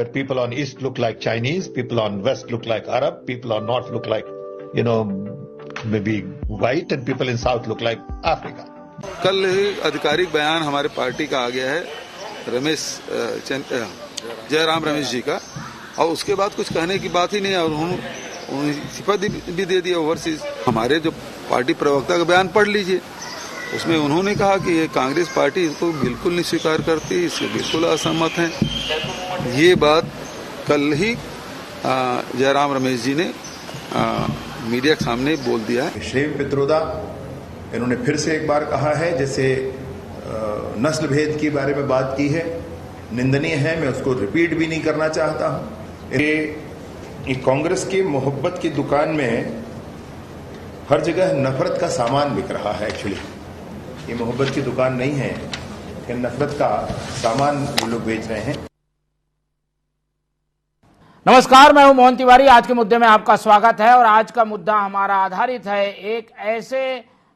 where people on east look like Chinese, people on west look like Arab, people on north look like, maybe white, and people in south look like Africa. कल आधिकारिक बयान हमारे party का आ गया है जयराम रमेश जी का, और उसके बाद कुछ कहने की बात ही नहीं है। और उन्होंने इस्तीफा भी दे दिया ओवरसीज। हमारे जो पार्टी प्रवक्ता का बयान पढ़ लीजिए, उसमें उन्होंने कहा कि ये कांग्रेस पार्टी इसको बिल्कुल नहीं स्वीकार करती, इससे बिल्कुल असहमत हैं। ये बात कल ही जयराम रमेश जी ने मीडिया के सामने बोल दिया है। श्री पित्रोदा इन्होंने फिर से एक बार कहा है, जैसे नस्ल भेद के बारे में बात की है, निंदनीय है, मैं उसको रिपीट भी नहीं करना चाहता हूं। ये कांग्रेस की मोहब्बत की दुकान में हर जगह नफरत का सामान बिक रहा है। एक्चुअली ये मोहब्बत की दुकान नहीं है, कि नफरत का सामान वो लोग बेच रहे हैं। नमस्कार, मैं हूं मोहन तिवारी। आज के मुद्दे में आपका स्वागत है और आज का मुद्दा हमारा आधारित है एक ऐसे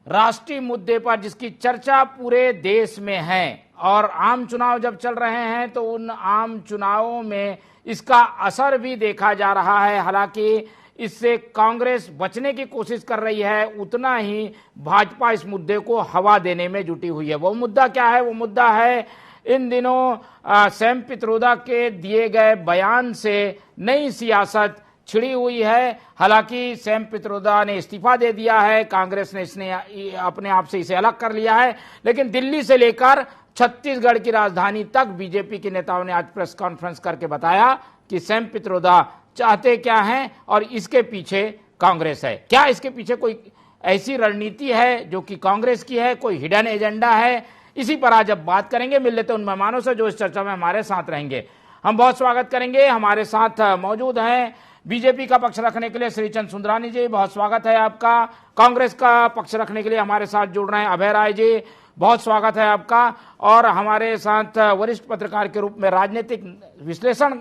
राष्ट्रीय मुद्दे पर जिसकी चर्चा पूरे देश में है। और आम चुनाव जब चल रहे हैं तो उन आम चुनावों में इसका असर भी देखा जा रहा है। हालांकि इससे कांग्रेस बचने की कोशिश कर रही है, उतना ही भाजपा इस मुद्दे को हवा देने में जुटी हुई है। वो मुद्दा क्या है? वो मुद्दा है इन दिनों सैम पित्रोदा के दिए गए बयान से नई सियासत छिड़ी हुई है। हालांकि सैम पित्रोदा ने इस्तीफा दे दिया है, कांग्रेस ने इसने अपने आप से इसे अलग कर लिया है, लेकिन दिल्ली से लेकर छत्तीसगढ़ की राजधानी तक बीजेपी के नेताओं ने आज प्रेस कॉन्फ्रेंस करके बताया कि सैम पित्रोदा चाहते क्या हैं और इसके पीछे कांग्रेस है। क्या इसके पीछे कोई ऐसी रणनीति है जो कि कांग्रेस की है, कोई हिडन एजेंडा है? इसी पर आज अब बात करेंगे। मिल लेते उन मेहमानों से जो इस चर्चा में हमारे साथ रहेंगे। हम बहुत स्वागत करेंगे। हमारे साथ मौजूद हैं बीजेपी का पक्ष रखने के लिए श्रीचंद सुंदरानी जी, बहुत स्वागत है आपका। कांग्रेस का पक्ष रखने के लिए हमारे साथ जुड़ रहे हैं अभय राय जी, बहुत स्वागत है आपका। और हमारे साथ वरिष्ठ पत्रकार के रूप में राजनीतिक विश्लेषण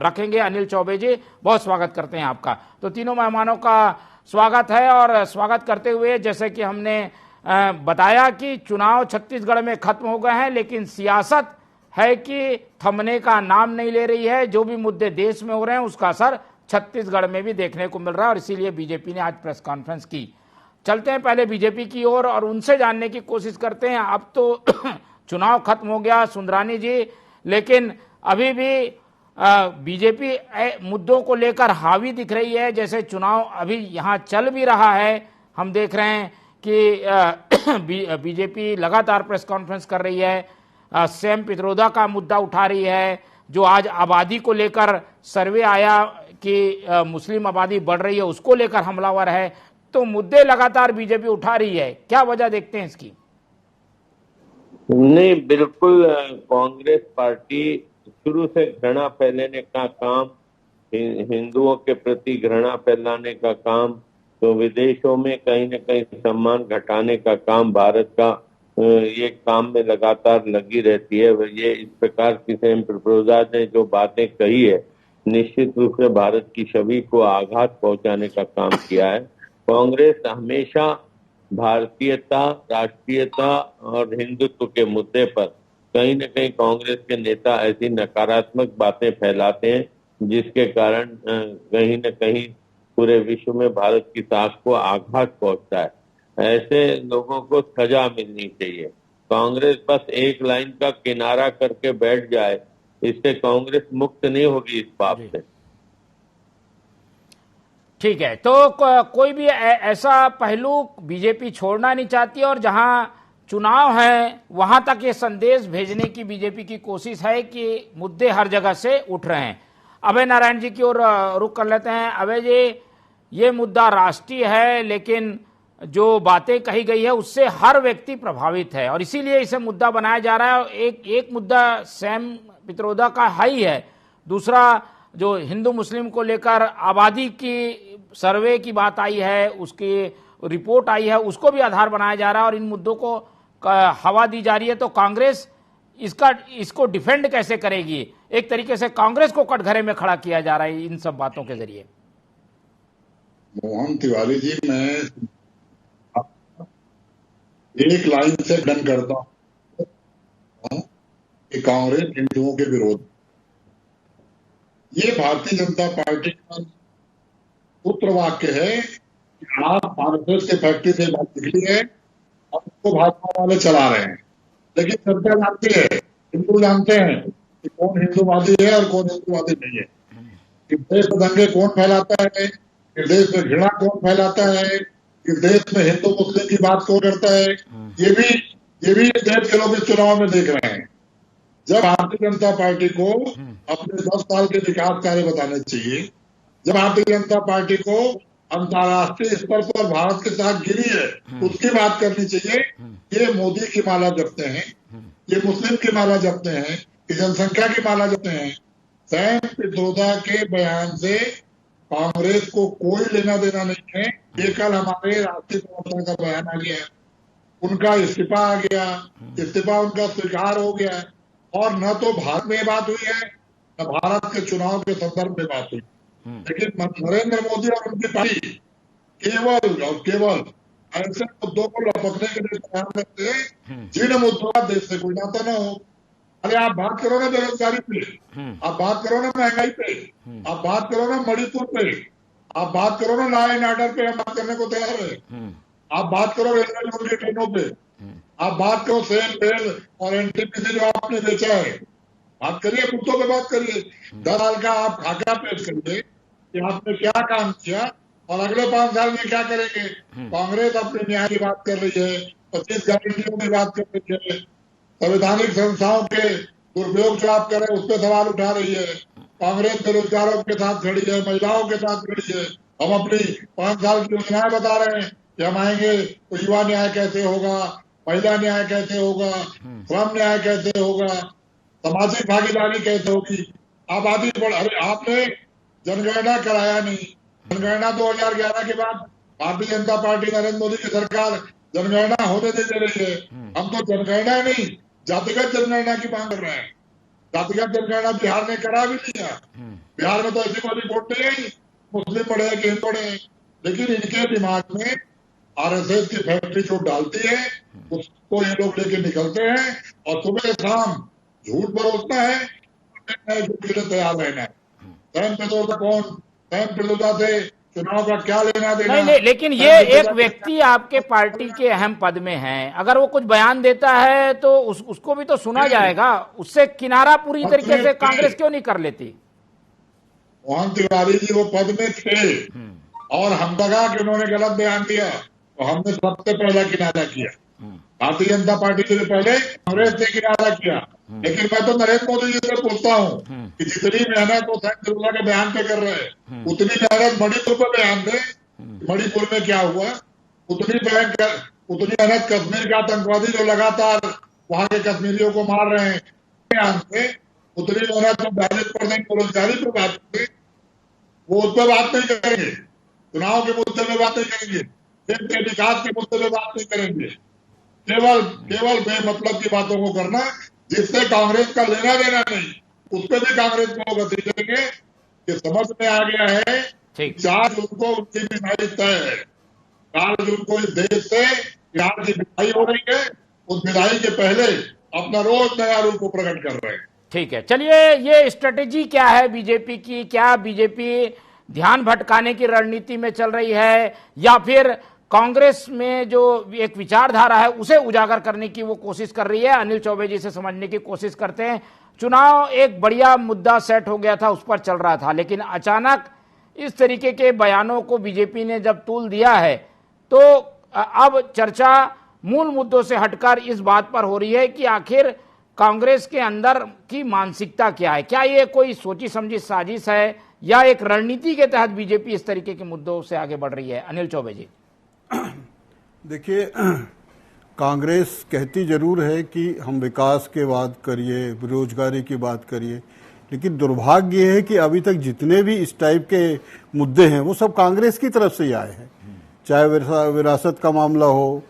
रखेंगे अनिल चौबे जी, बहुत स्वागत करते हैं आपका। तो तीनों मेहमानों का स्वागत है। और स्वागत करते हुए जैसे कि हमने बताया कि चुनाव छत्तीसगढ़ में खत्म हो गए हैं, लेकिन सियासत है कि थमने का नाम नहीं ले रही है। जो भी मुद्दे देश में हो रहे हैं उसका असर छत्तीसगढ़ में भी देखने को मिल रहा है और इसीलिए बीजेपी ने आज प्रेस कॉन्फ्रेंस की। चलते हैं पहले बीजेपी की ओर और उनसे जानने की कोशिश करते हैं। अब तो चुनाव खत्म हो गया सुंदरानी जी, लेकिन अभी भी बीजेपी मुद्दों को लेकर हावी दिख रही है। जैसे चुनाव अभी यहाँ चल भी रहा है, हम देख रहे हैं कि बीजेपी लगातार प्रेस कॉन्फ्रेंस कर रही है, सैम पित्रोदा का मुद्दा उठा रही है, जो आज आबादी को लेकर सर्वे आया कि मुस्लिम आबादी बढ़ रही है उसको लेकर हमलावर है। तो मुद्दे लगातार बीजेपी उठा रही है, क्या वजह देखते हैं इसकी? नहीं, बिल्कुल कांग्रेस पार्टी शुरू से घृणा फैलाने का काम, हिंदुओं के प्रति घृणा फैलाने का काम, तो विदेशों में कहीं न कहीं सम्मान घटाने का काम भारत का ये काम में लगातार लगी रहती है। ये इस प्रकार की सैम पित्रोदा ने जो बातें कही है, निश्चित रूप से भारत की छवि को आघात पहुंचाने का काम किया है। कांग्रेस हमेशा भारतीयता, राष्ट्रीयता और हिंदुत्व के मुद्दे पर कहीं न कहीं कांग्रेस के नेता ऐसी नकारात्मक बातें फैलाते हैं, जिसके कारण कहीं न कहीं पूरे विश्व में भारत की साख को आघात पहुंचता है। ऐसे लोगों को सजा मिलनी चाहिए। कांग्रेस बस एक लाइन का किनारा करके बैठ जाए, इससे कांग्रेस मुक्त नहीं होगी इस पाप से। ठीक है, तो कोई भी ऐसा पहलू बीजेपी छोड़ना नहीं चाहती और जहां चुनाव है वहां तक ये संदेश भेजने की बीजेपी की कोशिश है कि मुद्दे हर जगह से उठ रहे हैं। अभय नारायण जी की ओर रुख कर लेते हैं। अभय जी, ये मुद्दा राष्ट्रीय है, लेकिन जो बातें कही गई है उससे हर व्यक्ति प्रभावित है और इसीलिए इसे मुद्दा बनाया जा रहा है। एक मुद्दा सैम पित्रोदा का हाई है, दूसरा जो हिंदू मुस्लिम को लेकर आबादी की सर्वे की बात आई है, उसकी रिपोर्ट आई है, उसको भी आधार बनाया जा रहा है और इन मुद्दों को हवा दी जा रही है। तो कांग्रेस इसको डिफेंड कैसे करेगी? एक तरीके से कांग्रेस को कटघरे में खड़ा किया जा रहा है इन सब बातों के जरिए। मोहन तिवारी जी, मैं एक लाइन से खंडन करता हूं कि कांग्रेस हिंदुओं के विरोध, ये भारतीय जनता पार्टी का सूत्र वाक्य है कि आप आरएसएस के फैक्ट्री से बात निकली है और उसको भाजपा वाले चला रहे हैं। लेकिन जनता जानती है, हिंदू जानते हैं कि कौन हिंदूवादी है और कौन हिंदूवादी नहीं है, कि देश में दंगे कौन फैलाता है, कि देश में घृणा कौन फैलाता है, कि देश में हिंदू मुस्लिम की बात कौन करता है। ये भी देश के लोग इस चुनाव में देख रहे हैं। जब भारतीय जनता पार्टी को अपने 10 साल के विकास कार्य बताने चाहिए, जब भारतीय जनता पार्टी को अंतर्राष्ट्रीय स्तर पर भारत के साथ गिरी है उसकी बात करनी चाहिए, ये मोदी की माला जपते हैं, ये मुस्लिम की माला जपते हैं, ये जनसंख्या की माला जपते हैं। सैम पित्रोदा के बयान से कांग्रेस को कोई लेना देना नहीं है। ये कल हमारे राष्ट्रीय प्रवक्ता का बयान आ गया, उनका इस्तीफा आ गया, इस्तीफा उनका स्वीकार हो गया, और न तो भारत में बात हुई है न भारत के चुनाव के संदर्भ में बात हुई। लेकिन नरेंद्र मोदी और उनकी पार्टी केवल और केवल ऐसे मुद्दों को लपकने के लिए तैयार रहते हैं जिन मुद्दों का देश से कोई नाता न हो। अरे आप बात करो ना बेरोजगारी पे, आप बात करो ना महंगाई पे, आप बात करो ना मणिपुर पे, आप बात करो ना लॉ एंड ऑर्डर पे, हम बात करने को तैयार है। आप बात करो रेलवे जोन की ट्रेनों पे, आप बात करो सेल बेल और एनटीपीसी जो आपने बेचा है, बात करिए, मुद्दों पे बात करिए। 10 साल का आप खाका पेश करिए कि आपने क्या काम किया और अगले 5 साल में क्या करेंगे। कांग्रेस अपने न्याय की बात कर रही है, 25 गारंटियों की बात कर रही है, संवैधानिक संस्थाओं के दुरुपयोग जो आप कर रहे हैं उस पर सवाल उठा रही है। कांग्रेस बेरोजगारों के साथ खड़ी है, महिलाओं के साथ खड़ी है। हम अपनी 5 साल की योजनाएं बता रहे हैं कि हम आएंगे तो युवा न्याय कैसे होगा, महिला न्याय कैसे होगा, श्रम न्याय कैसे होगा, सामाजिक भागीदारी कैसे होगी, आबादी बढ़। अरे आपने जनगणना कराया नहीं। जनगणना 2011 के बाद भारतीय जनता पार्टी नरेंद्र मोदी की सरकार जनगणना होने नहीं दे रही है। हम तो जनगणना नहीं, जातिगत जनगणना की मांग कर रहे हैं। जातिगत जनगणना बिहार ने करा भी लिया। बिहार में तो ऐसी कोई रिपोर्ट नहीं है मुस्लिम पढ़े कि हिंदू पढ़े, लेकिन इनके दिमाग में आरएसएस की फैक्ट्री जो डालती है उसको ये लोग लेके निकलते हैं और सुबह शाम झूठ बरोसना है, झूठ के लिए तैयार रहना है। सैम पित्रोदा कौन, सैम पित्रोदा से चुनाव का क्या लेना देना। नहीं, लेकिन ये एक व्यक्ति आपके पार्टी के अहम पद में है, अगर वो कुछ बयान देता है तो उसको भी तो सुना जाएगा। उससे किनारा पूरी तरीके से कांग्रेस क्यों नहीं कर लेती। मोहन तिवारी जी वो पद में थे और हम लगा कि उन्होंने गलत बयान दिया तो हमने सबसे पहला किनारा किया। भारतीय जनता पार्टी से पहले कांग्रेस ने किनारा किया। लेकिन मैं तो नरेंद्र मोदी जी से पूछता हूँ कि जितनी मेहनत वो सैम पित्रोदा के बयान पे कर रहे हैं उतनी मेहनत मणिपुर पे बयान दे। मणिपुर में क्या हुआ, उतनी मेहनत कश्मीर के आतंकवादी जो लगातार वहां के कश्मीरियों को मार रहे हैं बयान से, उतनी मेहनत तो बैलेंस पढ़ने की बेरोजगारी पर बात करें, वो उस पर बात नहीं करेंगे। चुनाव के मुद्दे में बात नहीं करेंगे, देश के विकास के मुद्दे में बात नहीं करेंगे। केवल बेमतलब की बातों को करना जिससे कांग्रेस का लेना देना नहीं, उस पर भी कांग्रेस को गति देंगे कि समझ में आ गया है। 4 जून को उनकी विदाई तय है। 4 जून को इस देश से बिहार की विदाई हो रही है। उस विदाई के पहले अपना रोज नया रूप को प्रकट कर रहे हैं। ठीक है, चलिए, ये स्ट्रेटेजी क्या है बीजेपी की? क्या बीजेपी ध्यान भटकाने की रणनीति में चल रही है या फिर कांग्रेस में जो एक विचारधारा है उसे उजागर करने की वो कोशिश कर रही है? अनिल चौबे जी से समझने की कोशिश करते हैं। चुनाव एक बढ़िया मुद्दा सेट हो गया था, उस पर चल रहा था, लेकिन अचानक इस तरीके के बयानों को बीजेपी ने जब तूल दिया है तो अब चर्चा मूल मुद्दों से हटकर इस बात पर हो रही है कि आखिर कांग्रेस के अंदर की मानसिकता क्या है। क्या ये कोई सोची समझी साजिश है या एक रणनीति के तहत बीजेपी इस तरीके के मुद्दों से आगे बढ़ रही है? अनिल चौबे जी। देखिए, कांग्रेस कहती जरूर है कि हम विकास के बात करिए, बेरोजगारी की बात करिए, लेकिन दुर्भाग्य है कि अभी तक जितने भी इस टाइप के मुद्दे हैं वो सब कांग्रेस की तरफ से ही आए हैं। चाहे विरासत का मामला हो,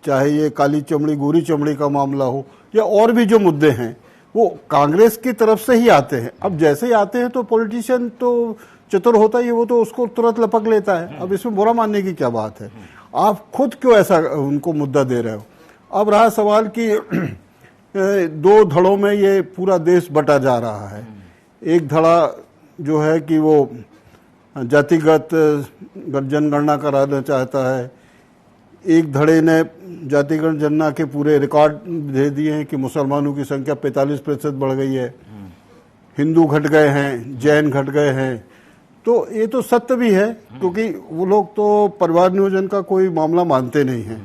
चाहे ये काली चमड़ी गोरी चमड़ी का मामला हो, या और भी जो मुद्दे हैं वो कांग्रेस की तरफ से ही आते हैं। अब जैसे ही आते हैं तो पॉलिटिशियन तो चतुर होता ही है, वो तो उसको तुरंत लपक लेता है। अब इसमें बुरा मानने की क्या बात है? आप खुद क्यों ऐसा उनको मुद्दा दे रहे हो? अब रहा सवाल कि 2 धड़ों में ये पूरा देश बटा जा रहा है। एक धड़ा जो है कि वो जातिगत जनगणना कराना चाहता है। एक धड़े ने जातिगत जनगणना के पूरे रिकॉर्ड दे दिए हैं कि मुसलमानों की संख्या 45% बढ़ गई है, हिंदू घट गए हैं, जैन घट गए हैं। तो ये तो सत्य भी है, क्योंकि वो लोग तो परिवार नियोजन का कोई मामला मानते नहीं हैं।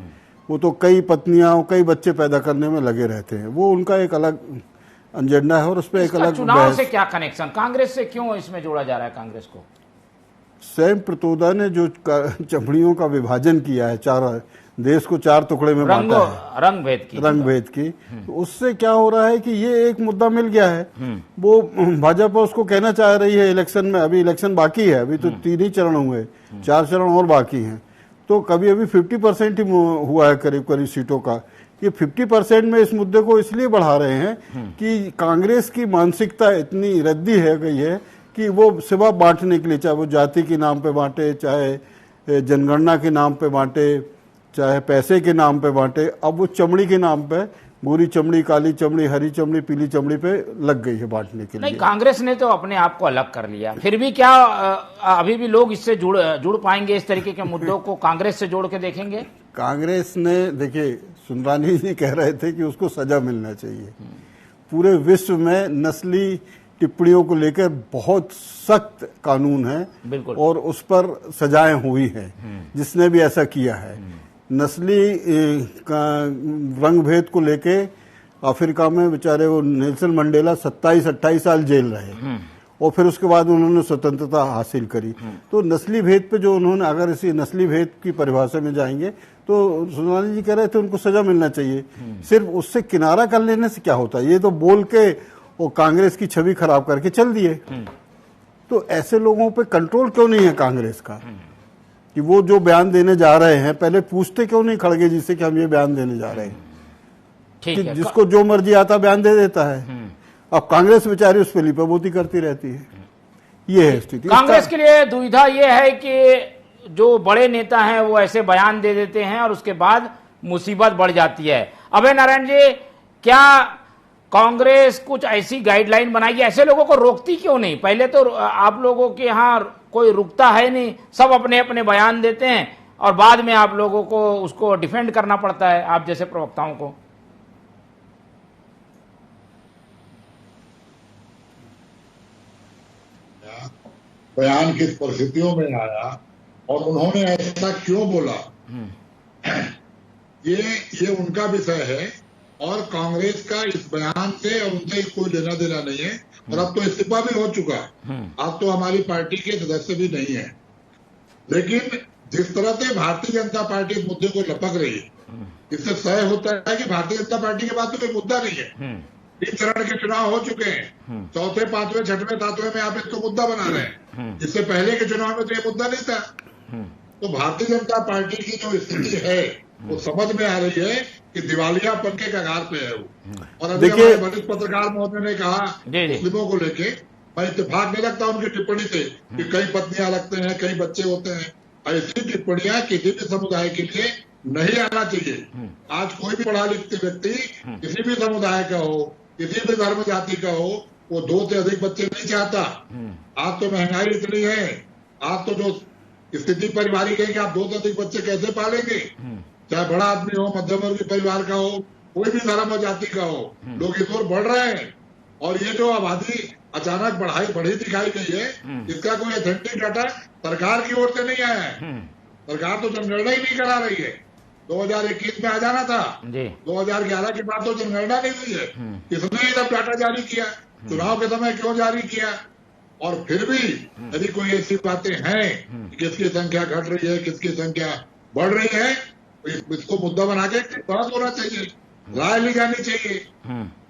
वो तो कई पत्नियां, कई बच्चे पैदा करने में लगे रहते हैं। वो उनका एक अलग एजेंडा है और उस पर एक अलग चुनाव से क्या कनेक्शन, कांग्रेस से क्यों इसमें जोड़ा जा रहा है कांग्रेस को? सैम प्रतोदा ने जो चमड़ियों का विभाजन किया है, चार देश को चार टुकड़े में बांटा है, रंग भेद की, तो उससे क्या हो रहा है कि ये एक मुद्दा मिल गया है। वो भाजपा उसको कहना चाह रही है इलेक्शन में, अभी इलेक्शन बाकी है, अभी तो 3 ही चरण हुए, 4 चरण और बाकी हैं। तो कभी अभी 50% ही हुआ है करीब करीब सीटों का। ये 50% में इस मुद्दे को इसलिए बढ़ा रहे हैं कि कांग्रेस की मानसिकता इतनी रद्दी है गई है कि वो सिवा बांटने के लिए, चाहे वो जाति के नाम पे बांटे, चाहे जनगणना के नाम पे बांटे, चाहे पैसे के नाम पे बांटे, अब वो चमड़ी के नाम पे, गोरी चमड़ी, काली चमड़ी, हरी चमड़ी, पीली चमड़ी पे लग गई है बांटने के लिए। नहीं, कांग्रेस ने तो अपने आप को अलग कर लिया, फिर भी क्या अभी भी लोग इससे जुड़ पाएंगे? इस तरीके के मुद्दों को कांग्रेस से जोड़ के देखेंगे? कांग्रेस ने, देखिए सुंदरानी जी कह रहे थे कि उसको सजा मिलना चाहिए। पूरे विश्व में नस्ली टिप्पणियों को लेकर बहुत सख्त कानून है और उस पर सजाएं हुई हैं जिसने भी ऐसा किया है। नस्ली रंग भेद को लेके अफ्रीका में बेचारे वो नेल्सन मंडेला 27-28 साल जेल रहे और फिर उसके बाद उन्होंने स्वतंत्रता हासिल करी। तो नस्ली भेद पे जो उन्होंने, अगर इसी नस्ली भेद की परिभाषा में जाएंगे तो सोनाली जी कह रहे थे उनको सजा मिलना चाहिए। सिर्फ उससे किनारा कर लेने से क्या होता है? ये तो बोल के वो कांग्रेस की छवि खराब करके चल दिए। तो ऐसे लोगों पे कंट्रोल क्यों नहीं है कांग्रेस का कि वो जो बयान देने जा रहे हैं पहले पूछते क्यों नहीं खड़गे जी से कि हम ये बयान देने जा रहे हैं? ठीक है, जिसको जो मर्जी आता बयान दे देता है। अब कांग्रेस बेचारी उस पर लिपापोती करती रहती है। ये है स्थिति। कांग्रेस के लिए दुविधा ये है कि जो बड़े नेता हैं वो ऐसे बयान दे देते हैं और उसके बाद मुसीबत बढ़ जाती है। अभय नारायण जी, क्या कांग्रेस कुछ ऐसी गाइडलाइन बनाएगी? ऐसे लोगों को रोकती क्यों नहीं? पहले तो आप लोगों के यहाँ कोई रुकता है नहीं, सब अपने अपने बयान देते हैं और बाद में आप लोगों को उसको डिफेंड करना पड़ता है, आप जैसे प्रवक्ताओं को। बयान किस परिस्थितियों में आया और उन्होंने ऐसा क्यों बोला, ये उनका विषय है और कांग्रेस का इस बयान से और उनसे कोई लेना देना नहीं है। और अब तो इस्तीफा भी हो चुका, अब तो हमारी पार्टी के सदस्य भी नहीं है। लेकिन जिस तरह से भारतीय जनता पार्टी इस मुद्दे को लपक रही है, इससे तय होता है कि भारतीय जनता पार्टी के पास तो कोई मुद्दा नहीं है। 3 चरण के चुनाव हो चुके हैं, 4थे, 5वें, 6वें, 7वें में आप इसको मुद्दा बना रहे हैं। इससे पहले के चुनाव में तो ये मुद्दा नहीं था। तो भारतीय जनता पार्टी की जो स्थिति है वो समझ में आ रही है कि दिवालियापन के कगार पे है वो। और अभी हमारे वरिष्ठ पत्रकार महोदय ने कहा मुस्लिमों को लेके, मैं इत्तेफाक नहीं रखता उनकी टिप्पणी से कि कई पत्नियां लगते हैं, कई बच्चे होते हैं। ऐसी टिप्पणियां किसी भी समुदाय के लिए नहीं आना चाहिए। आज कोई भी पढ़ा लिखते व्यक्ति किसी भी समुदाय का हो, किसी भी धर्म जाति का हो, वो 2 से अधिक बच्चे नहीं चाहता। आज तो महंगाई इतनी है, आज तो जो स्थिति पारिवारिक है कि आप 2 से अधिक बच्चे कैसे पालेंगे? चाहे बड़ा आदमी हो, मध्यम वर्गीय परिवार का हो, कोई भी धर्म और जाति का हो, लोग इस ओर बढ़ रहे हैं। और ये जो आबादी अचानक बढ़ी दिखाई गई है, इसका कोई ऑथेंटिक डाटा सरकार की ओर से नहीं आया है। सरकार तो जनगणना ही नहीं करा रही है। 2021 में आ जाना था, 2011 के बाद तो जनगणना नहीं हुई है। किसने ये सब डाटा जारी किया? चुनाव के समय क्यों जारी किया? और फिर भी यदि कोई ऐसी बातें हैं किसकी संख्या घट रही है, किसकी संख्या बढ़ रही है, इसको मुद्दा बना के बहस होना चाहिए, राय ली जानी चाहिए।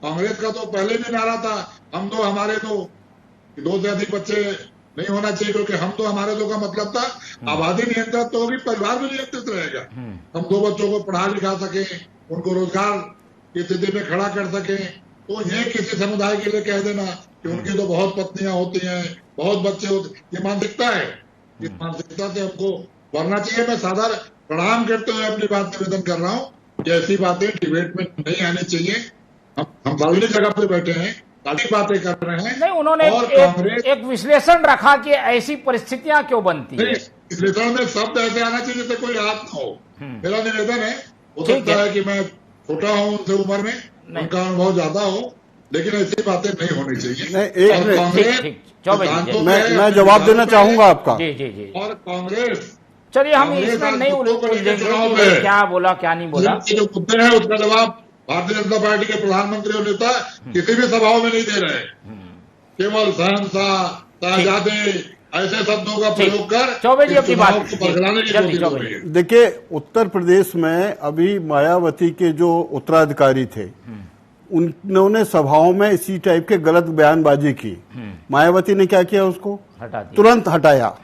कांग्रेस का तो पहले भी नारा था, हम तो हमारे तो 2 से अधिक बच्चे नहीं होना चाहिए, क्योंकि हम तो हमारे दो का मतलब था आबादी नियंत्रित तो होगी, परिवार भी नियंत्रित रहेगा। हम 2 बच्चों को पढ़ा लिखा सके, उनको रोजगार की स्थिति में खड़ा कर सके। तो ये किसी समुदाय के लिए कह देना कि उनकी तो बहुत पत्नियां होती हैं, बहुत बच्चे होते, ये मानसिकता है। इस मानसिकता से हमको बढ़ना चाहिए। मैं साधारण प्रणाम करते हुए अपनी बात निवेदन कर रहा हूँ कि ऐसी बातें डिबेट में नहीं आनी चाहिए। हम सार्वजनिक जगह पे बैठे हैं, काफी बातें कर रहे हैं। नहीं, उन्होंने और कांग्रेस एक विश्लेषण रखा कि ऐसी परिस्थितियां क्यों बनती है। विश्लेषण में शब्द ऐसे आना चाहिए जैसे कोई याद न हो। मेरा निवेदन है, हो सकता है कि मैं छोटा हूं उनसे उम्र में, उनका अनुभव ज्यादा हो, लेकिन ऐसी बातें नहीं होनी चाहिए। और कांग्रेस मैं जवाब देना चाहूंगा आपका। जी जी जी। और कांग्रेस, चलिए हम इसमें नहीं उलझेंगे, क्या बोला क्या नहीं बोला। जो मुद्दे हैं उसका जवाब भारतीय जनता पार्टी के प्रधानमंत्री और नेता किसी भी सभाओं में नहीं दे रहे। केवल शहंशाह, शाहजादे ऐसे शब्दों का प्रयोग कर चौबे जी अपनी बात को बरगलाने की कोशिश हो रही है। देखिए, उत्तर प्रदेश में अभी मायावती के जो उत्तराधिकारी थे, उन्होंने सभाओं में इसी टाइप के गलत बयानबाजी की। मायावती ने क्या किया, उसको तुरंत हटाया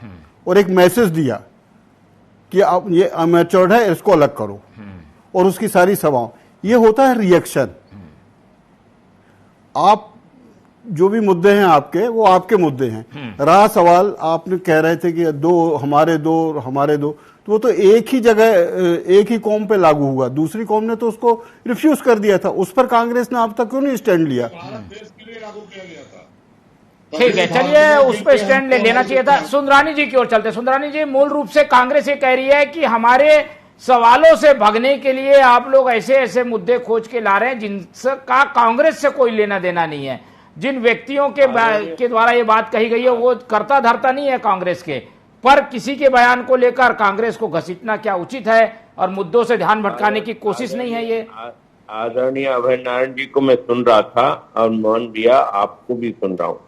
और एक मैसेज दिया कि अब ये अमेच्योर्ड है, इसको अलग करो। और उसकी सारी सभाओं, ये होता है रिएक्शन। आप जो भी मुद्दे हैं आपके, वो आपके मुद्दे हैं। रहा सवाल, आपने कह रहे थे कि दो हमारे दो, तो वो तो एक ही जगह एक ही कौम पे लागू हुआ, दूसरी कौम ने तो उसको रिफ्यूज कर दिया था। उस पर कांग्रेस ने अब तक क्यों नहीं स्टैंड लिया? देश के लिए लागू किया गया था। ठीक है, चलिए उस पर स्टैंड लेना चाहिए था। सुंदरानी जी की ओर चलते। सुंदरानी जी, मूल रूप से कांग्रेस ये कह रही है कि हमारे सवालों से भगने के लिए आप लोग ऐसे ऐसे मुद्दे खोज के ला रहे हैं जिनका कांग्रेस से कोई लेना देना नहीं है। जिन व्यक्तियों के द्वारा ये बात कही गई है वो करता धरता नहीं है कांग्रेस के, पर किसी के बयान को लेकर कांग्रेस को घसीटना क्या उचित है और मुद्दों से ध्यान भटकाने की कोशिश नहीं है ये? आदरणीय अभय नारायण जी को मैं सुन रहा था और मौन दिया, आपको भी सुन रहा हूँ।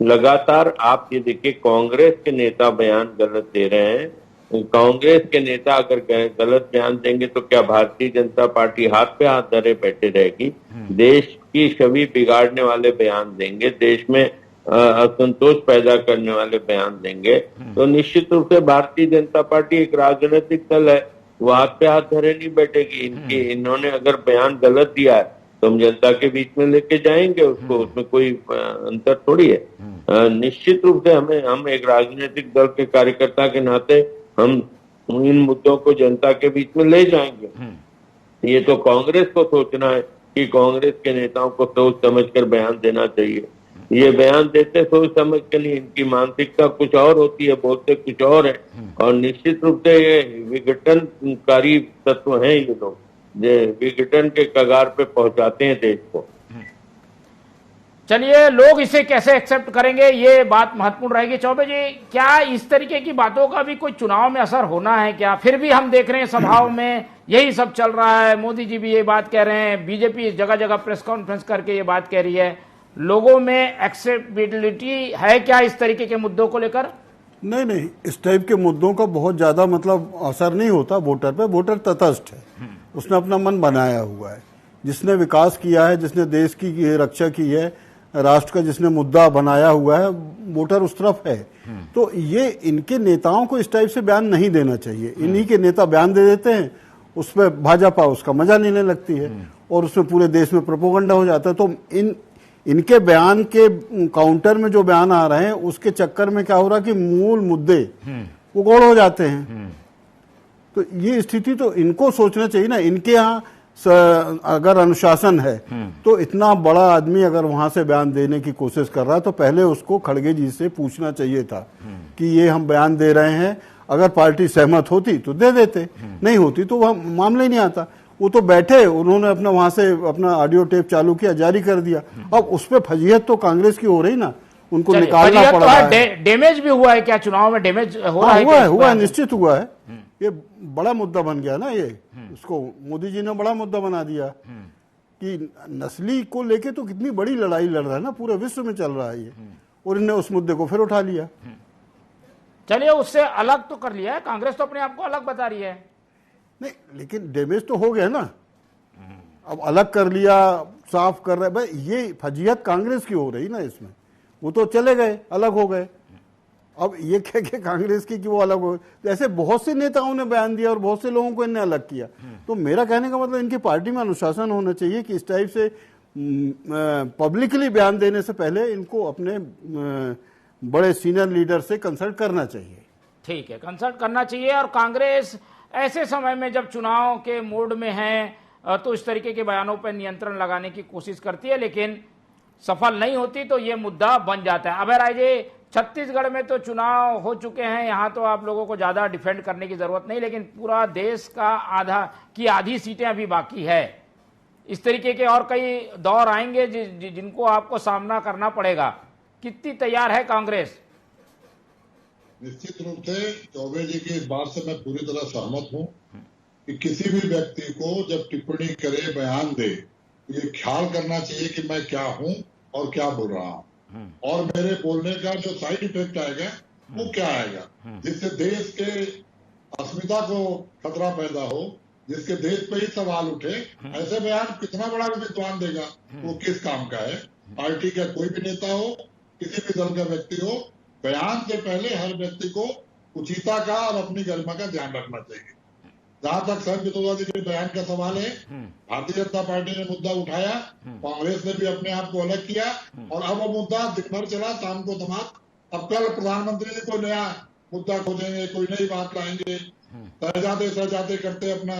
लगातार आप ये देखिए, कांग्रेस के नेता बयान गलत दे रहे हैं। कांग्रेस के नेता अगर गलत बयान देंगे तो क्या भारतीय जनता पार्टी हाथ पे हाथ धरे बैठे रहेगी? देश की छवि बिगाड़ने वाले बयान देंगे, देश में असंतोष पैदा करने वाले बयान देंगे, तो निश्चित रूप से भारतीय जनता पार्टी एक राजनीतिक दल है, वो हाथ पे हाथ धरे नहीं बैठेगी। इन्होंने अगर बयान गलत दिया है तो हम जनता के बीच में लेके जाएंगे उसको, उसमें कोई अंतर थोड़ी है। निश्चित रूप से हम एक राजनीतिक दल के कार्यकर्ता के नाते हम इन मुद्दों को जनता के बीच में ले जाएंगे। ये तो कांग्रेस को सोचना है कि कांग्रेस के नेताओं को सोच समझकर बयान देना चाहिए। ये बयान देते सोच समझ के नहीं, इनकी मानसिकता कुछ और होती है, बोलते कुछ और है। और निश्चित रूप से ये विघटनकारी तत्व हैं ये लोग, जो विघटन के कगार पे पहुंचाते हैं देश को। चलिए, लोग इसे कैसे एक्सेप्ट करेंगे ये बात महत्वपूर्ण रहेगी। चौबे जी, क्या इस तरीके की बातों का भी कोई चुनाव में असर होना है क्या? फिर भी हम देख रहे हैं सभाओं में यही सब चल रहा है, मोदी जी भी ये बात कह रहे हैं, बीजेपी जगह जगह प्रेस कॉन्फ्रेंस करके ये बात कह रही है। लोगों में एक्सेप्टेबिलिटी है क्या इस तरीके के मुद्दों को लेकर? नहीं, इस टाइप के मुद्दों का बहुत ज्यादा मतलब असर नहीं होता वोटर पे। वोटर तटस्थ है, उसने अपना मन बनाया हुआ है। जिसने विकास किया है, जिसने देश की रक्षा की है, राष्ट्र का जिसने मुद्दा बनाया हुआ है, वोटर उस तरफ है। तो ये इनके नेताओं को इस टाइप से बयान नहीं देना चाहिए। इन्हीं के नेता बयान दे देते हैं, उस पर भाजपा उसका मजा लेने लगती है और उसमें पूरे देश में प्रोपोगंडा हो जाता है। तो इनके बयान के काउंटर में जो बयान आ रहे हैं उसके चक्कर में क्या हो रहा है कि मूल मुद्दे वो गौड़ हो जाते हैं। तो ये स्थिति तो इनको सोचना चाहिए ना। इनके यहाँ अगर अनुशासन है तो इतना बड़ा आदमी अगर वहां से बयान देने की कोशिश कर रहा है तो पहले उसको खड़गे जी से पूछना चाहिए था कि ये हम बयान दे रहे हैं, अगर पार्टी सहमत होती तो दे देते, नहीं होती तो वह मामला ही नहीं आता। वो तो बैठे, उन्होंने अपना वहां से अपना ऑडियो टेप चालू किया, जारी कर दिया। अब उस पर फजीहत तो कांग्रेस की हो रही ना, उनको निकालना पड़ रहा है। डैमेज भी हुआ है क्या चुनाव में? डैमेज हो रहा है? हुआ है, निश्चित हुआ है। ये बड़ा मुद्दा बन गया ना, ये उसको मोदी जी ने बड़ा मुद्दा बना दिया कि नस्ली को लेके तो कितनी बड़ी लड़ाई लड़ रहा है ना, पूरे विश्व में चल रहा है ये, और इन्हें उस मुद्दे को फिर उठा लिया। चलिए, उससे अलग तो कर लिया है कांग्रेस, तो अपने आप को अलग बता रही है। नहीं, लेकिन डैमेज तो हो गया ना, अब अलग कर लिया, साफ कर रहे भाई। ये फजीहत कांग्रेस की हो रही ना इसमें। वो तो चले गए, अलग हो गए, अब ये कह के कांग्रेस की कि वो अलग हो गए। ऐसे बहुत से नेताओं ने बयान दिया और बहुत से लोगों को इन्हें अलग किया। तो मेरा कहने का मतलब इनकी पार्टी में अनुशासन होना चाहिए कि इस टाइप से पब्लिकली बयान देने से पहले इनको अपने बड़े सीनियर लीडर से कंसल्ट करना चाहिए। ठीक है, कंसल्ट करना चाहिए। और कांग्रेस ऐसे समय में जब चुनाव के मूड में है तो इस तरीके के बयानों पर नियंत्रण लगाने की कोशिश करती है, लेकिन सफल नहीं होती तो ये मुद्दा बन जाता है। अभय राय जी, छत्तीसगढ़ में तो चुनाव हो चुके हैं, यहाँ तो आप लोगों को ज्यादा डिफेंड करने की जरूरत नहीं, लेकिन पूरा देश का आधी सीटें अभी बाकी है। इस तरीके के और कई दौर आएंगे जिनको आपको सामना करना पड़ेगा। कितनी तैयार है कांग्रेस? निश्चित रूप से चौबे जी की इस बात से मैं पूरी तरह सहमत हूं कि किसी भी व्यक्ति को जब टिप्पणी करे, बयान दे, ये ख्याल करना चाहिए कि मैं क्या हूं और क्या बोल रहा हूं, और मेरे बोलने का जो साइड इफेक्ट आएगा वो क्या आएगा, जिससे देश के अस्मिता को खतरा पैदा हो, जिसके देश पे ही सवाल उठे। ऐसे बयान कितना बड़ा विद्वान देगा, वो किस काम का है? पार्टी का कोई भी नेता हो, किसी भी दल का व्यक्ति हो, बयान से पहले हर व्यक्ति को उचितता का और अपनी गरिमा का ध्यान रखना चाहिए। जहां तक सर पितोदा के बयान का सवाल है, भारतीय जनता पार्टी ने मुद्दा उठाया, कांग्रेस ने भी अपने आप को अलग किया, और अब वो मुद्दा दिन भर चला, शाम को धमाक। अब कल प्रधानमंत्री जी कोई नया मुद्दा खोजेंगे, कोई नई बात लाएंगे, सहजाते करते अपना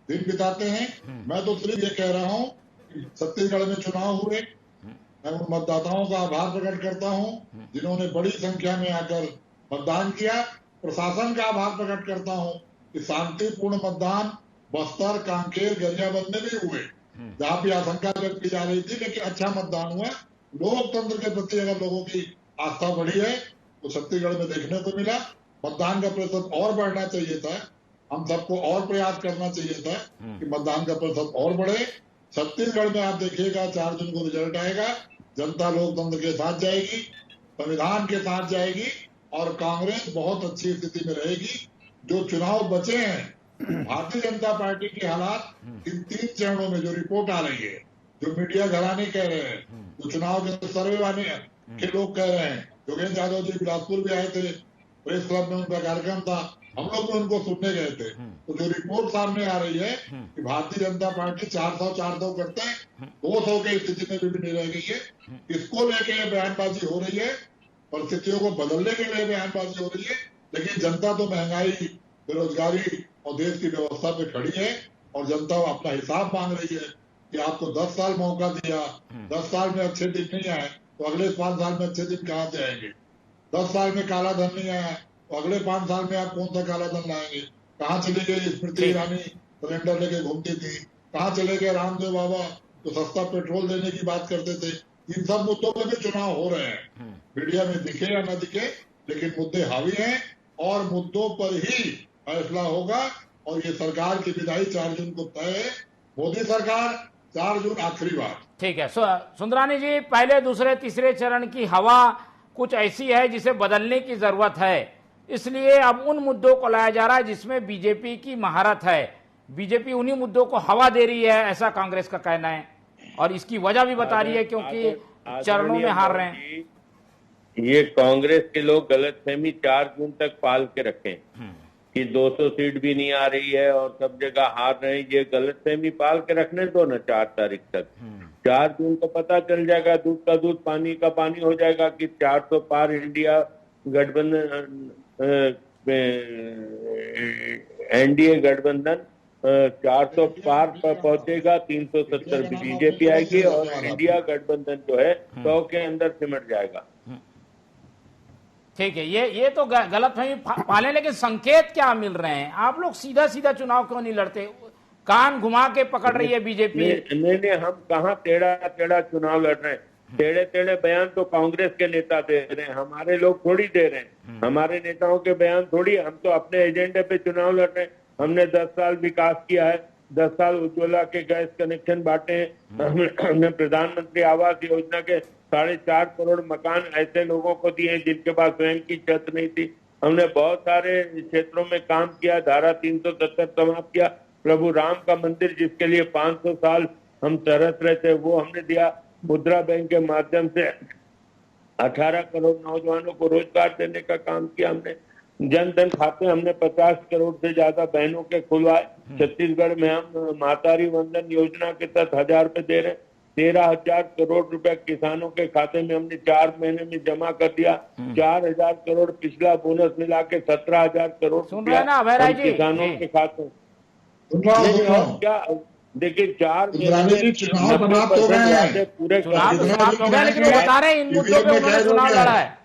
दिन बिताते हैं। मैं तो सिर्फ ये कह रहा हूँ कि छत्तीसगढ़ में चुनाव हुए, मैं उन मतदाताओं का आभार प्रकट करता हूं जिन्होंने बड़ी संख्या में आकर मतदान किया। प्रशासन का आभार प्रकट करता हूं कि शांतिपूर्ण मतदान बस्तर, कांकेर, गरियाबंद में भी हुए, जहां भी आशंका व्यक्त की जा रही थी, लेकिन अच्छा मतदान हुआ। लोकतंत्र के प्रति अगर लोगों की आस्था बढ़ी है तो छत्तीसगढ़ में देखने को मिला। मतदान का प्रतिशत और बढ़ना चाहिए था, हम सबको और प्रयास करना चाहिए था कि मतदान का प्रतिशत और बढ़े। छत्तीसगढ़ में आप देखिएगा 4 जून को रिजल्ट आएगा, जनता लोकतंत्र के साथ जाएगी, संविधान के साथ जाएगी, और कांग्रेस बहुत अच्छी स्थिति में रहेगी। जो चुनाव बचे हैं, भारतीय जनता पार्टी के हालात इन 3 चरणों में जो रिपोर्ट आ रही है, जो मीडिया घराने कह रहे हैं, जो चुनाव के सर्वे वाले के लोग कह रहे हैं, योगेंद्र यादव जी बिलासपुर भी आए थे, प्रेस क्लब में उनका कार्यक्रम था, हम लोग भी उनको सुनने गए थे। तो जो रिपोर्ट सामने आ रही है कि भारतीय जनता पार्टी 400 करते हैं, 200 की स्थिति में भी नहीं रह गई है। इसको लेके ये बयानबाजी हो रही है, परिस्थितियों को बदलने के लिए बयानबाजी हो रही है, लेकिन जनता तो महंगाई, बेरोजगारी और देश की व्यवस्था पे खड़ी है, और जनता अपना हिसाब मांग रही है कि आपको 10 साल मौका दिया, 10 साल में अच्छे दिन नहीं आए तो अगले 5 साल में अच्छे दिन कहां से आएंगे? 10 साल में काला धन नहीं आया तो अगले 5 साल में आप कौन सा काला धन लाएंगे? कहाँ चली गई स्मृति ईरानी, सिलेंडर लेके घूमती थी? कहाँ चले गए रामदेव बाबा जो सस्ता पेट्रोल देने की बात करते थे? इन सब मुद्दों पर भी चुनाव हो रहे हैं, मीडिया में दिखे या न दिखे, लेकिन मुद्दे हावी हैं, और मुद्दों पर ही फैसला होगा। और ये सरकार की विदाई 4 जून को तय है, मोदी सरकार 4 जून आखिरी बार। ठीक है सुंदरानी जी, पहले, दूसरे, तीसरे चरण की हवा कुछ ऐसी है जिसे बदलने की जरूरत है, इसलिए अब उन मुद्दों को लाया जा रहा है जिसमें बीजेपी की महारत है। बीजेपी उन्हीं मुद्दों को हवा दे रही है, ऐसा कांग्रेस का कहना है, और इसकी वजह भी बता रही है क्योंकि चरणों में हार रहे हैं। ये कांग्रेस के लोग गलतफहमी 4 जून तक पाल के रखें कि 200 सीट भी नहीं आ रही है और सब जगह हार रहे हैं। ये गलतफहमी पाल के रखने दो ना 4 तारीख तक। 4 जून को पता चल जाएगा, दूध का दूध पानी का पानी हो जाएगा कि 400 पार इंडिया गठबंधन, एनडीए गठबंधन 400 पार पर पहुंचेगा, 370 बीजेपी आएगी, और इंडिया गठबंधन जो है 100 के अंदर सिमट जाएगा। ठीक है, ये तो गलतफहमी पाले, लेकिन संकेत क्या मिल रहे हैं? आप लोग सीधा सीधा चुनाव क्यों नहीं लड़ते? कान घुमा के पकड़ रही है बीजेपी। नहीं, हम कहाँ टेढ़ा चुनाव लड़ रहे हैं? टेढ़े बयान तो कांग्रेस के नेता दे रहे हैं, हमारे लोग थोड़ी दे रहे हैं। हमारे नेताओं के बयान थोड़ी, हम तो अपने एजेंडे पे चुनाव लड़ रहे हैं। हमने 10 साल विकास किया है, 10 साल उज्ज्वला के गैस कनेक्शन बांटे हैं, हमने प्रधानमंत्री आवास योजना के 4.5 करोड़ मकान ऐसे लोगों को दिए जिनके पास स्वयं की छत नहीं थी। हमने बहुत सारे क्षेत्रों में काम किया, धारा 370 समाप्त किया। प्रभु राम का मंदिर जिसके लिए 500 साल हम तरस रहे थे वो हमने दिया। मुद्रा बैंक के माध्यम से 18 करोड़ नौजवानों को रोजगार देने का काम किया हमने। जनधन खाते हमने 50 करोड़ से ज्यादा बहनों के खुलवाए। छत्तीसगढ़ में हम मातारी वंदन योजना के तहत 1000 रुपए दे रहे हैं। 13,000 करोड़ रुपए किसानों के खाते में हमने 4 महीने में जमा कर दिया। 4,000 करोड़ पिछला बोनस मिला के 17,000 करोड़ किसानों के खाते। देखिए 4 महीने इंद्राणी जी, में चुनाव 90% समाप्त हो गए हैं। वादे पूरे चुनाव तो कर समाप्त हो गया, लेकिन वो बता रहे हैं इन मुद्दों पे उन्होंने चुनाव लड़ा है।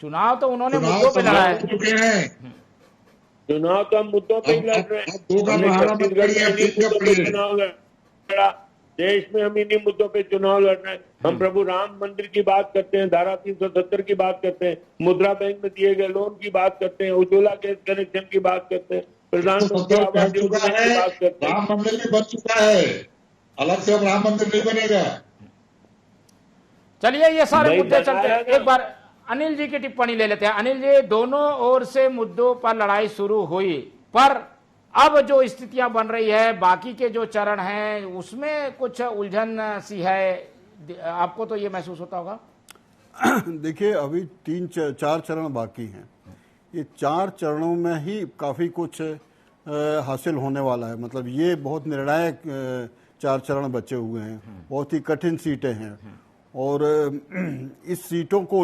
चुनाव तो उन्होंने मुद्दों पे लड़ा है। हो चुके हैं। चुनाव तो हम मुद्दों पे ही लड़ रहे हैं। अब दो का हमने बढ़ाना मत छत्तीसगढ़ में करिए, इन्हीं तीन का मुद्दों पे पढ़िए। चुनाव लड़ा, देश में हम इन्हीं मुद्दों पे चुनाव लड़ रहे हैं। हम प्रभु राम मंदिर की बात करते हैं, धारा 370 की बात करते हैं, मुद्रा बैंक में दिए गए लोन की बात करते हैं, उज्ज्वला गैस कनेक्शन की बात करते हैं, प्रधानमंत्री आवास योजना की बात करते हैं। राम मंदिर भी बन चुका है, अलग से अब राम मंदिर नहीं बनेगा। चलिए ये सारे भाई मुद्दे चलते हैं, बनाया एक बार अनिल जी की टिप्पणी ले लेते हैं। अनिल जी, दोनों ओर से मुद्दों पर लड़ाई शुरू हुई, पर अब जो स्थितियां बन रही है, बाकी के जो चरण हैं उसमें कुछ उलझन सी है, आपको तो ये महसूस होता होगा। देखिए, अभी 3-4 चरण बाकी हैं। ये 4 चरणों में ही काफ़ी कुछ हासिल होने वाला है। मतलब ये बहुत निर्णायक 4 चरण बचे हुए हैं, बहुत ही कठिन सीटें हैं, और इस सीटों को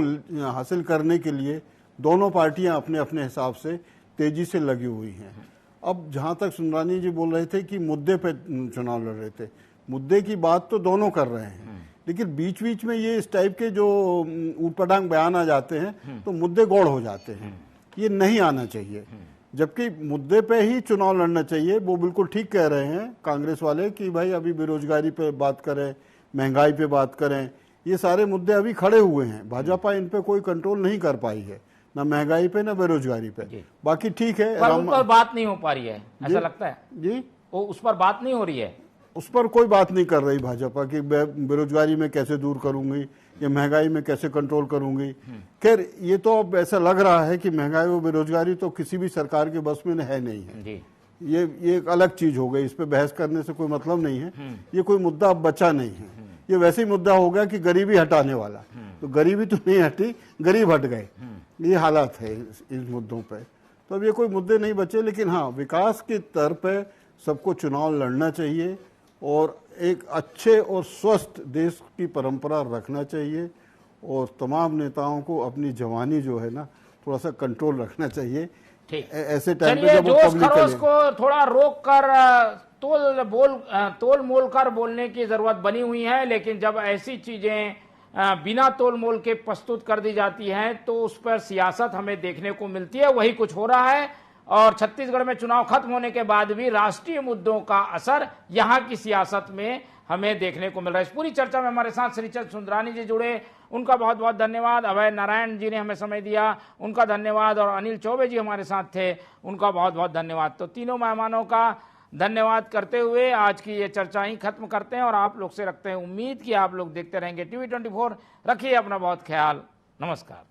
हासिल करने के लिए दोनों पार्टियां अपने अपने हिसाब से तेजी से लगी हुई हैं। अब जहां तक सुंदरानी जी बोल रहे थे कि मुद्दे पे चुनाव लड़ रहे थे, मुद्दे की बात तो दोनों कर रहे हैं, लेकिन बीच बीच में ये इस टाइप के जो ऊटपटांग बयान आ जाते हैं तो मुद्दे गौड़ हो जाते हैं। ये नहीं आना चाहिए, जबकि मुद्दे पे ही चुनाव लड़ना चाहिए। वो बिल्कुल ठीक कह रहे हैं कांग्रेस वाले कि भाई अभी बेरोजगारी पे बात करें, महंगाई पे बात करें, ये सारे मुद्दे अभी खड़े हुए हैं। भाजपा इन पे कोई कंट्रोल नहीं कर पाई है, ना महंगाई पे ना बेरोजगारी पे। बाकी ठीक है, पर उन पर बात नहीं हो पा रही है, ऐसा लगता है जी, वो उस पर बात नहीं हो रही है। उस पर कोई बात नहीं कर रही भाजपा कि बेरोजगारी में कैसे दूर करूंगी या महंगाई में कैसे कंट्रोल करूंगी। खैर, ये तो अब ऐसा लग रहा है कि महंगाई और बेरोजगारी तो किसी भी सरकार के बस में है नहीं है जी। ये एक अलग चीज हो गई, इस पे बहस करने से कोई मतलब नहीं है। ये कोई मुद्दा अब बचा नहीं है। ये वैसे ही मुद्दा हो गया कि गरीबी हटाने वाला, तो गरीबी तो नहीं हटी, गरीब हट गए। ये हालात है इस मुद्दों पे। तो अब ये कोई मुद्दे नहीं बचे, लेकिन हाँ, विकास की तरफ पे सबको चुनाव लड़ना चाहिए और एक अच्छे और स्वस्थ देश की परंपरा रखना चाहिए, और तमाम नेताओं को अपनी जवानी जो है ना थोड़ा सा कंट्रोल रखना चाहिए। ठीक, ऐसे टाइम पे चलिए जब वो जोश पब्लिक खरोश को थोड़ा रोक कर तोल मोल कर बोलने की जरूरत बनी हुई है, लेकिन जब ऐसी चीजें बिना तोल मोल के प्रस्तुत कर दी जाती हैं तो उस पर सियासत हमें देखने को मिलती है। वही कुछ हो रहा है, और छत्तीसगढ़ में चुनाव खत्म होने के बाद भी राष्ट्रीय मुद्दों का असर यहां की सियासत में हमें देखने को मिल रहा है। इस पूरी चर्चा में हमारे साथ श्रीचंद सुंदरानी जी जुड़े, उनका बहुत बहुत धन्यवाद। अभय नारायण जी ने हमें समय दिया, उनका धन्यवाद। और अनिल चौबे जी हमारे साथ थे, उनका बहुत बहुत धन्यवाद। तो तीनों मेहमानों का धन्यवाद करते हुए आज की ये चर्चा ही खत्म करते हैं, और आप लोग से रखते हैं उम्मीद कि आप लोग देखते रहेंगे TV24। रखिए अपना बहुत ख्याल। नमस्कार।